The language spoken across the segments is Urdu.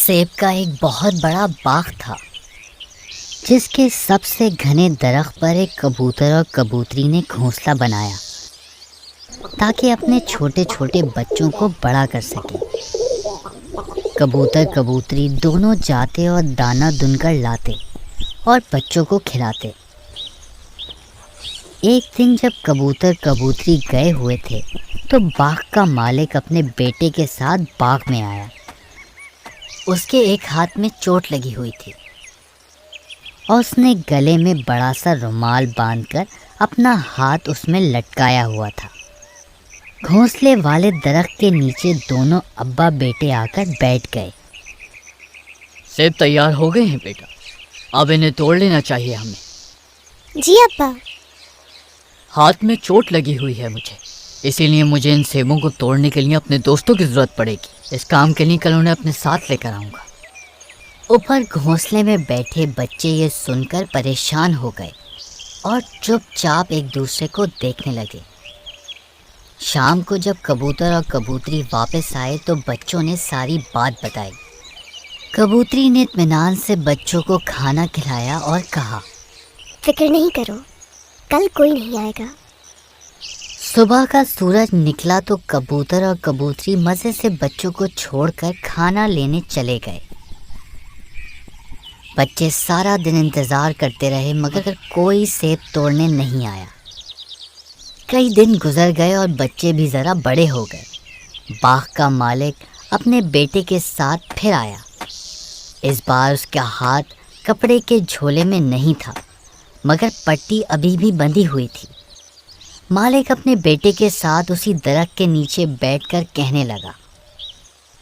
سیب کا ایک بہت بڑا باغ تھا جس کے سب سے گھنے درخت پر ایک کبوتر اور کبوتری نے گھونسلہ بنایا تاکہ اپنے چھوٹے چھوٹے بچوں کو بڑا کر سکے۔ کبوتر کبوتری دونوں جاتے اور دانہ دن کر لاتے اور بچوں کو کھلاتے۔ ایک دن جب کبوتر کبوتری گئے ہوئے تھے تو باغ کا مالک اپنے بیٹے کے ساتھ باغ میں آیا۔ اس کے ایک ہاتھ میں چوٹ لگی ہوئی تھی اور اس نے گلے میں بڑا سا رومال باندھ کر اپنا ہاتھ اس میں لٹکایا ہوا تھا۔ گھونسلے والے درخت کے نیچے دونوں ابا بیٹے آ کر بیٹھ گئے۔ سیب تیار ہو گئے ہیں بیٹا، اب انہیں توڑ لینا چاہیے ہمیں۔ جی ابا۔ ہاتھ میں چوٹ لگی ہوئی ہے مجھے، اسی لیے مجھے ان سیبوں کو توڑنے کے لیے اپنے دوستوں کی ضرورت پڑے گی۔ اس کام کے لیے کل انہیں اپنے ساتھ لے کر آؤں گا۔ اوپر گھونسلے میں بیٹھے بچے یہ سن کر پریشان ہو گئے اور چپ چاپ ایک دوسرے کو دیکھنے لگے۔ شام کو جب کبوتر اور کبوتری واپس آئے تو بچوں نے ساری بات بتائی۔ کبوتری نے اطمینان سے بچوں کو کھانا کھلایا اور کہا، فکر نہیں کرو، کل کوئی نہیں آئے گا۔ صبح کا سورج نکلا تو کبوتر اور کبوتری مزے سے بچوں کو چھوڑ کر کھانا لینے چلے گئے۔ بچے سارا دن انتظار کرتے رہے مگر کوئی سیب توڑنے نہیں آیا۔ کئی دن گزر گئے اور بچے بھی ذرا بڑے ہو گئے۔ باغ کا مالک اپنے بیٹے کے ساتھ پھر آیا۔ اس بار اس کا ہاتھ کپڑے کے جھولے میں نہیں تھا مگر پٹی ابھی بھی بندھی ہوئی تھی۔ مالک اپنے بیٹے کے ساتھ اسی درخت کے نیچے بیٹھ کر کہنے لگا،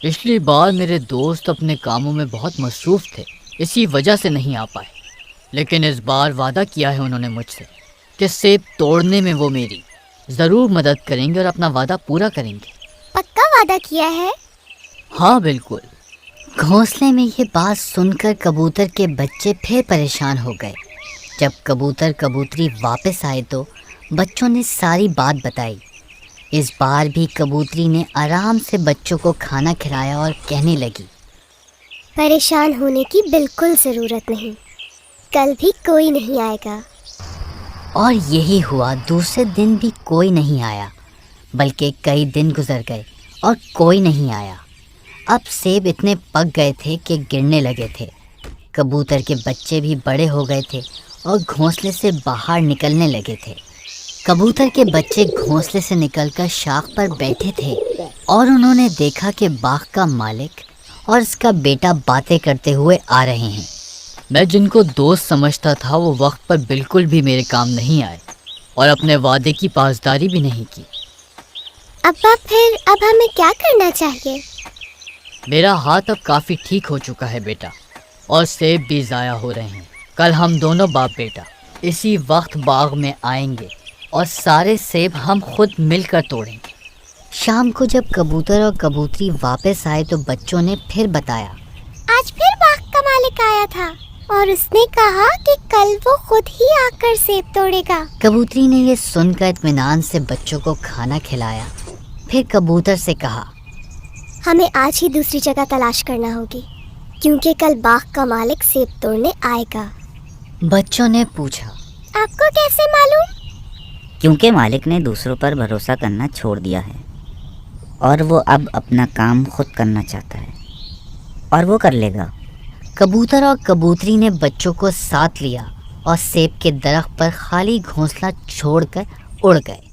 پچھلی بار میرے دوست اپنے کاموں میں بہت مصروف تھے، اسی وجہ سے نہیں آ پائے، لیکن اس بار وعدہ کیا ہے انہوں نے مجھ سے کہ سیب توڑنے میں وہ میری ضرور مدد کریں گے اور اپنا وعدہ پورا کریں گے۔ پکا وعدہ کیا ہے؟ ہاں بالکل۔ گھونسلے میں یہ بات سن کر کبوتر کے بچے پھر پریشان ہو گئے۔ جب کبوتر کبوتری واپس آئے تو بچوں نے ساری بات بتائی۔ اس بار بھی کبوتری نے آرام سے بچوں کو کھانا کھلایا اور کہنے لگی، پریشان ہونے کی بالکل ضرورت نہیں، کل بھی کوئی نہیں آئے گا۔ اور یہی ہوا۔ دوسرے دن بھی کوئی نہیں آیا بلکہ کئی دن گزر گئے اور کوئی نہیں آیا۔ اب سیب اتنے پک گئے تھے کہ گرنے لگے تھے۔ کبوتر کے بچے بھی بڑے ہو گئے تھے اور گھونسلے سے باہر نکلنے لگے تھے۔ کبوتر کے بچے گھونسلے سے نکل کر شاخ پر بیٹھے تھے اور انہوں نے دیکھا کہ باغ کا مالک اور اس کا بیٹا باتیں کرتے ہوئے آ رہے ہیں۔ میں جن کو دوست سمجھتا تھا وہ وقت پر بالکل بھی میرے کام نہیں آئے اور اپنے وعدے کی پاسداری بھی نہیں کی۔ ابا پھر اب ہمیں کیا کرنا چاہیے؟ میرا ہاتھ اب کافی ٹھیک ہو چکا ہے بیٹا، اور سیب بھی ضائع ہو رہے ہیں۔ کل ہم دونوں باپ بیٹا اسی وقت باغ میں آئیں گے اور سارے سیب ہم خود مل کر توڑیں گے۔ شام کو جب کبوتر اور کبوتری واپس آئے تو بچوں نے پھر بتایا، آج پھر باغ کا مالک آیا تھا اور اس نے کہا کہ کل وہ خود ہی آ کر سیب توڑے گا۔ کبوتری نے یہ سن کر اطمینان سے بچوں کو کھانا کھلایا، پھر کبوتر سے کہا، ہمیں آج ہی دوسری جگہ تلاش کرنا ہوگی کیونکہ کل باغ کا مالک سیب توڑنے آئے گا۔ بچوں نے پوچھا، آپ کو کیسے معلوم؟ کیونکہ مالک نے دوسروں پر بھروسہ کرنا چھوڑ دیا ہے اور وہ اب اپنا کام خود کرنا چاہتا ہے، اور وہ کر لے گا۔ کبوتر اور کبوتری نے بچوں کو ساتھ لیا اور سیب کے درخت پر خالی گھونسلہ چھوڑ کر اڑ گئے۔